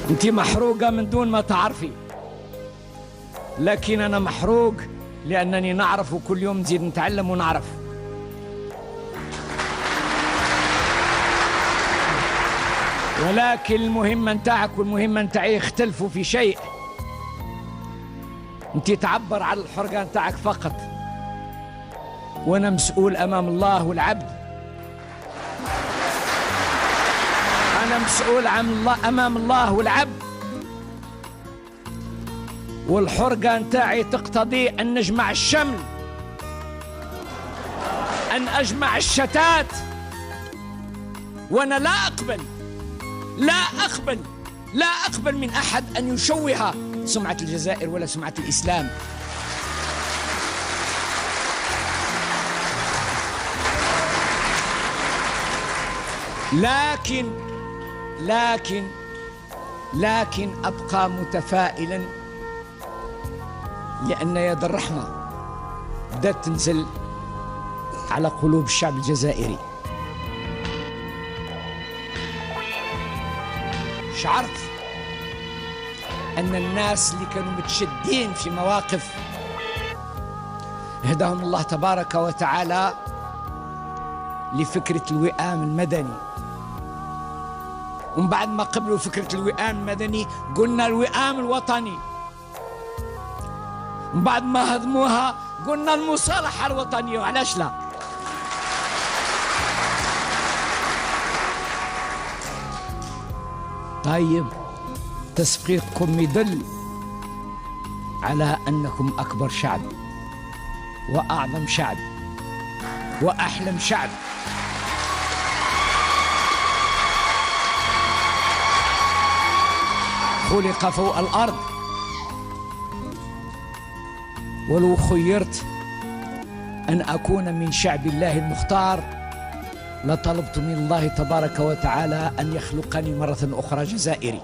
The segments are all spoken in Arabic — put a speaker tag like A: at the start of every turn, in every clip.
A: انت محروقة من دون ما تعرفي، لكن أنا محروق لأنني نعرف وكل يوم نزيد نتعلم ونعرف. ولكن المهمة نتاعك والمهمة نتاعي يختلفوا في شيء. انت تعبر على الحرقة نتاعك فقط، وأنا مسؤول أمام الله والعبد. أنا مسؤول أمام الله والعبد، والحرقة نتاعي تقتضي أن نجمع الشمل، أن أجمع الشتات. وأنا لا أقبل من أحد أن يشوه سمعة الجزائر ولا سمعة الإسلام. لكن أبقى متفائلا، لأن يد الرحمة بدأت تنزل على قلوب الشعب الجزائري. شعرت أن الناس اللي كانوا متشدين في مواقف هداهم الله تبارك وتعالى لفكرة الوئام المدني، ومن بعد ما قبلوا فكرة الوئام المدني قلنا الوئام الوطني، ومن بعد ما هضموها قلنا المصالحة الوطنية. وعلاش لا؟ طيب، تصفيقكم يدل على أنكم أكبر شعب وأعظم شعب وأحلم شعب. خلق فوق الأرض. ولو خيرت أن أكون من شعب الله المختار لطلبت من الله تبارك وتعالى أن يخلقني مرة أخرى جزائري.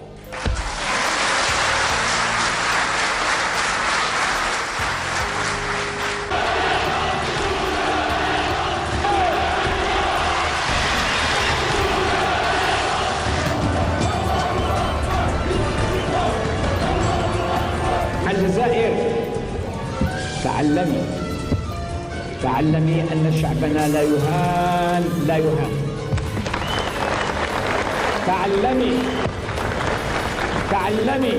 A: الجزائر تعلمي أن شعبنا لا يهان. تعلمي